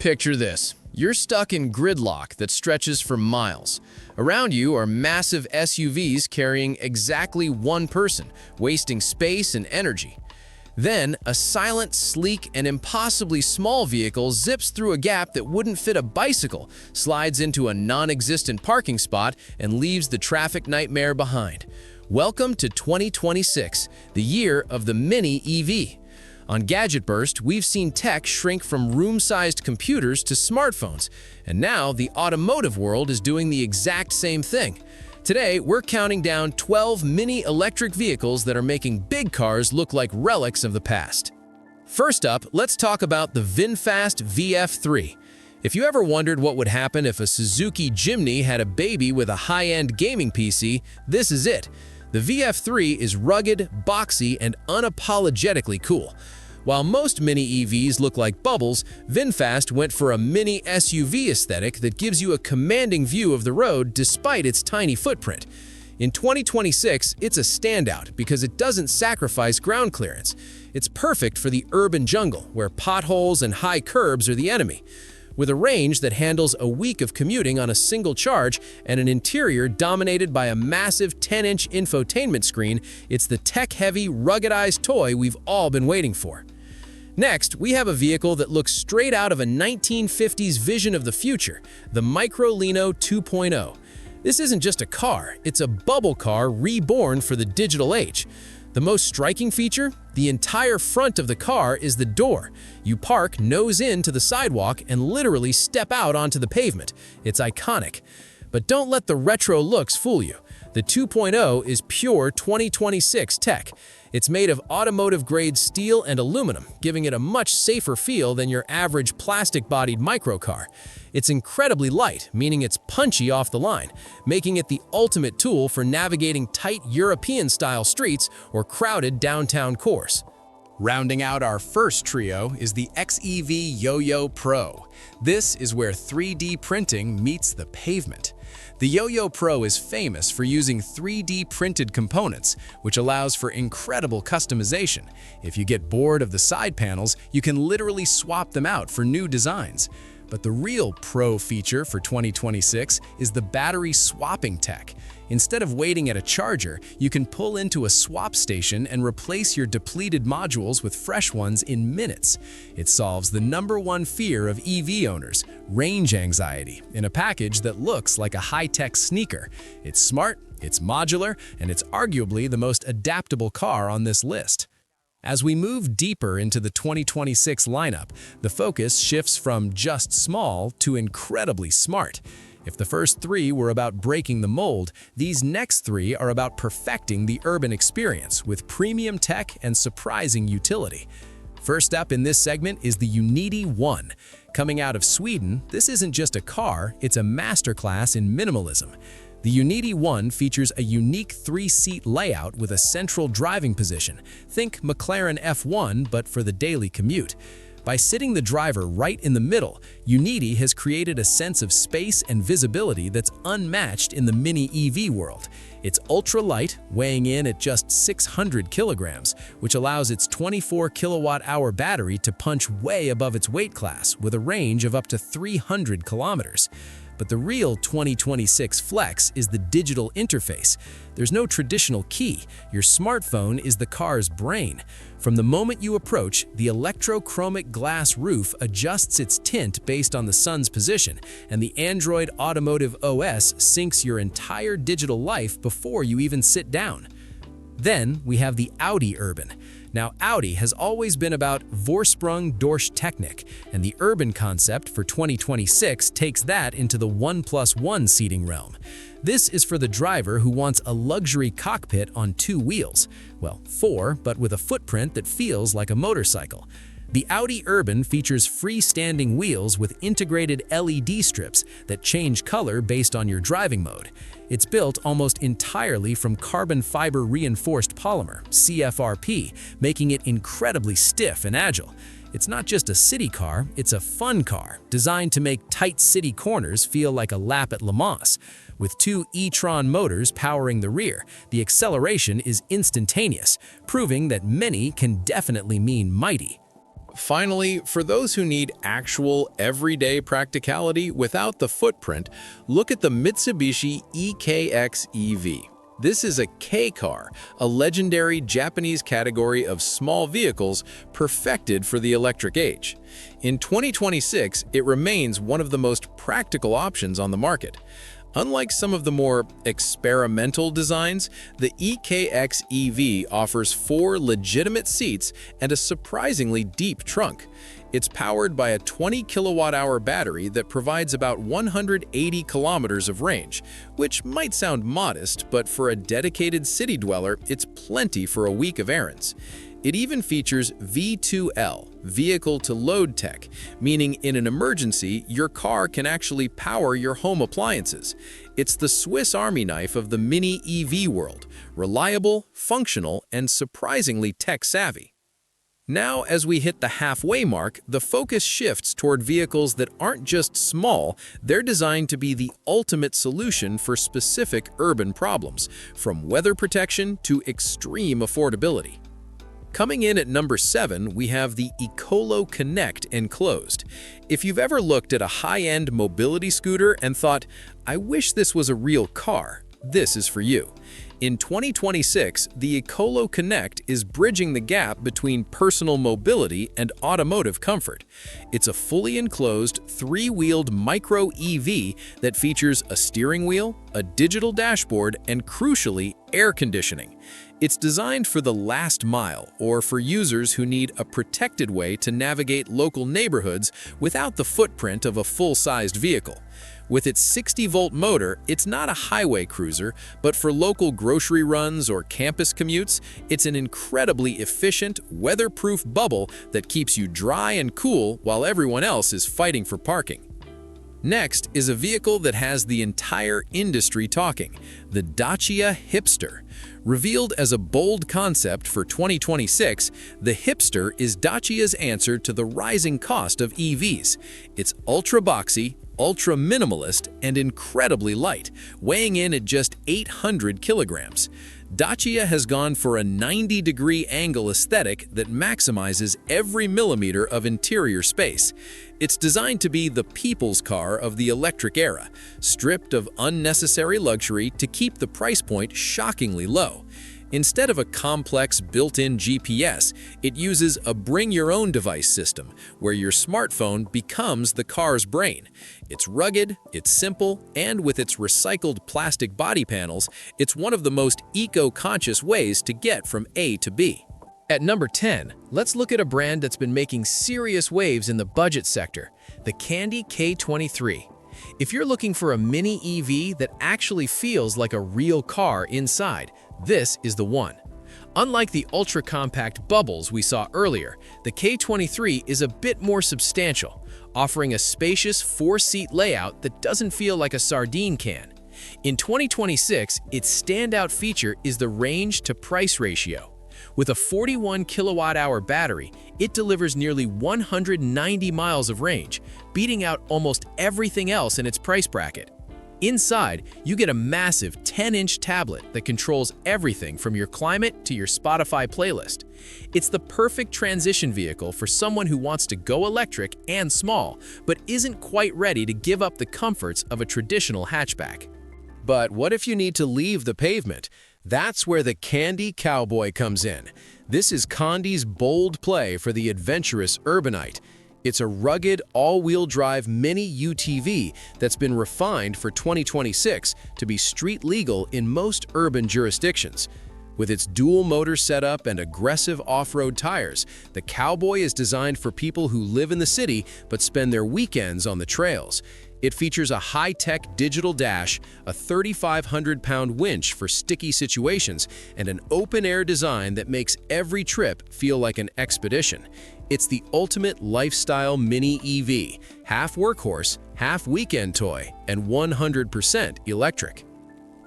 Picture this. You're stuck in gridlock that stretches for miles. Around you are massive SUVs carrying exactly one person, wasting space and energy. Then, a silent, sleek, and impossibly small vehicle zips through a gap that wouldn't fit a bicycle, slides into a non-existent parking spot, and leaves the traffic nightmare behind. Welcome to 2026, the year of the Mini EV. On Gadget Burst, we've seen tech shrink from room-sized computers to smartphones, and now the automotive world is doing the exact same thing. Today, we're counting down 12 mini electric vehicles that are making big cars look like relics of the past. First up, let's talk about the VinFast VF3. If you ever wondered what would happen if a Suzuki Jimny had a baby with a high-end gaming PC, this is it. The VF3 is rugged, boxy, and unapologetically cool. While most mini EVs look like bubbles, VinFast went for a mini SUV aesthetic that gives you a commanding view of the road despite its tiny footprint. In 2026, it's a standout because it doesn't sacrifice ground clearance. It's perfect for the urban jungle, where potholes and high curbs are the enemy. With a range that handles a week of commuting on a single charge and an interior dominated by a massive 10-inch infotainment screen, it's the tech-heavy, ruggedized toy we've all been waiting for. Next, we have a vehicle that looks straight out of a 1950s vision of the future, the Microlino 2.0. This isn't just a car, it's a bubble car reborn for the digital age. The most striking feature? The entire front of the car is the door. You park nose in to the sidewalk and literally step out onto the pavement. It's iconic. But don't let the retro looks fool you. The 2.0 is pure 2026 tech. It's made of automotive-grade steel and aluminum, giving it a much safer feel than your average plastic-bodied microcar. It's incredibly light, meaning it's punchy off the line, making it the ultimate tool for navigating tight European-style streets or crowded downtown cores. Rounding out our first trio is the XEV Yo-Yo Pro. This is where 3D printing meets the pavement. The Yo-Yo Pro is famous for using 3D printed components, which allows for incredible customization. If you get bored of the side panels, you can literally swap them out for new designs. But the real pro feature for 2026 is the battery swapping tech. Instead of waiting at a charger, you can pull into a swap station and replace your depleted modules with fresh ones in minutes. It solves the #1 fear of EV owners, range anxiety, in a package that looks like a high-tech sneaker. It's smart, it's modular, and it's arguably the most adaptable car on this list. As we move deeper into the 2026 lineup, the focus shifts from just small to incredibly smart. If the first three were about breaking the mold, these next three are about perfecting the urban experience with premium tech and surprising utility. First up in this segment is the Uniti One. Coming out of Sweden, this isn't just a car, it's a masterclass in minimalism. The Uniti One features a unique 3-seat layout with a central driving position. Think McLaren F1, but for the daily commute. By sitting the driver right in the middle, Uniti has created a sense of space and visibility that's unmatched in the mini EV world. It's ultra-light, weighing in at just 600 kilograms, which allows its 24 kilowatt-hour battery to punch way above its weight class with a range of up to 300 kilometers. But the real 2026 flex is the digital interface. There's no traditional key. Your smartphone is the car's brain. From the moment you approach, the electrochromic glass roof adjusts its tint based on the sun's position, and the Android Automotive OS syncs your entire digital life before you even sit down. Then we have the Audi Urban. Now, Audi has always been about Vorsprung durch Technik, and the urban concept for 2026 takes that into the 1+1 seating realm. This is for the driver who wants a luxury cockpit on 2 wheels. Well, 4, but with a footprint that feels like a motorcycle. The Audi Urban features freestanding wheels with integrated LED strips that change color based on your driving mode. It's built almost entirely from carbon fiber reinforced polymer, CFRP, making it incredibly stiff and agile. It's not just a city car, it's a fun car, designed to make tight city corners feel like a lap at Le Mans. With 2 e-tron motors powering the rear, the acceleration is instantaneous, proving that many can definitely mean mighty. Finally, for those who need actual everyday practicality without the footprint, look at the Mitsubishi EKX EV. This is a K-car, a legendary Japanese category of small vehicles perfected for the electric age. In 2026, it remains one of the most practical options on the market. Unlike some of the more experimental designs, the EKX EV offers 4 legitimate seats and a surprisingly deep trunk. It's powered by a 20 kilowatt-hour battery that provides about 180 kilometers of range, which might sound modest, but for a dedicated city dweller, it's plenty for a week of errands. It even features V2L, vehicle-to-load tech, meaning in an emergency, your car can actually power your home appliances. It's the Swiss Army knife of the mini EV world, reliable, functional, and surprisingly tech-savvy. Now, as we hit the halfway mark, the focus shifts toward vehicles that aren't just small, they're designed to be the ultimate solution for specific urban problems, from weather protection to extreme affordability. Coming in at number 7, we have the Ecolo Connect Enclosed. If you've ever looked at a high-end mobility scooter and thought, "I wish this was a real car," this is for you. In 2026, the Ecolo Connect is bridging the gap between personal mobility and automotive comfort. It's a fully enclosed, 3-wheeled micro EV that features a steering wheel, a digital dashboard, and crucially, air conditioning. It's designed for the last mile or for users who need a protected way to navigate local neighborhoods without the footprint of a full-sized vehicle. With its 60-volt motor, it's not a highway cruiser, but for local grocery runs or campus commutes, it's an incredibly efficient, weatherproof bubble that keeps you dry and cool while everyone else is fighting for parking. Next is a vehicle that has the entire industry talking, the Dacia Hipster. Revealed as a bold concept for 2026, the Hipster is Dacia's answer to the rising cost of EVs. It's ultra-boxy, ultra-minimalist, and incredibly light, weighing in at just 800 kilograms. Dacia has gone for a 90-degree angle aesthetic that maximizes every millimeter of interior space. It's designed to be the people's car of the electric era, stripped of unnecessary luxury to keep the price point shockingly low. Instead of a complex built-in GPS, it uses a bring-your-own-device system, where your smartphone becomes the car's brain. It's rugged, it's simple, and with its recycled plastic body panels, it's one of the most eco-conscious ways to get from A to B. At number 10, let's look at a brand that's been making serious waves in the budget sector, the Kandi K23. If you're looking for a mini EV that actually feels like a real car inside, this is the one. Unlike the ultra-compact bubbles we saw earlier, the K23 is a bit more substantial, offering a spacious 4-seat layout that doesn't feel like a sardine can. In 2026, its standout feature is the range-to-price ratio. With a 41 kilowatt-hour battery, it delivers nearly 190 miles of range, beating out almost everything else in its price bracket. Inside, you get a massive 10-inch tablet that controls everything from your climate to your Spotify playlist. It's the perfect transition vehicle for someone who wants to go electric and small, but isn't quite ready to give up the comforts of a traditional hatchback. But what if you need to leave the pavement? That's where the Kandi Cowboy comes in. This is Kandi's bold play for the adventurous urbanite. It's a rugged, all-wheel drive mini UTV that's been refined for 2026 to be street legal in most urban jurisdictions. With its dual motor setup and aggressive off-road tires, the Cowboy is designed for people who live in the city but spend their weekends on the trails. It features a high-tech digital dash, a 3,500-pound winch for sticky situations, and an open-air design that makes every trip feel like an expedition. It's the ultimate lifestyle mini EV, half workhorse, half weekend toy, and 100% electric.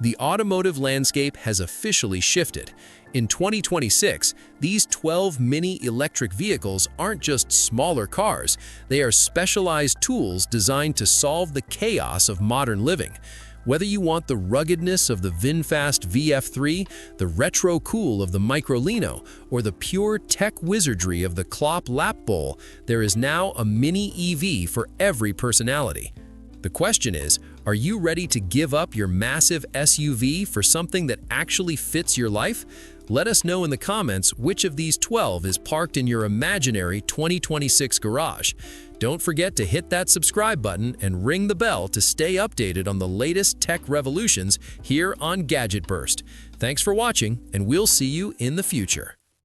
The automotive landscape has officially shifted. In 2026, these 12 mini electric vehicles aren't just smaller cars, they are specialized tools designed to solve the chaos of modern living. Whether you want the ruggedness of the VinFast VF3, the retro cool of the Microlino, or the pure tech wizardry of the Klopp Lap Bowl, there is now a mini EV for every personality. The question is, are you ready to give up your massive SUV for something that actually fits your life? Let us know in the comments which of these 12 is parked in your imaginary 2026 garage. Don't forget to hit that subscribe button and ring the bell to stay updated on the latest tech revolutions here on Gadget Burst. Thanks for watching, and we'll see you in the future.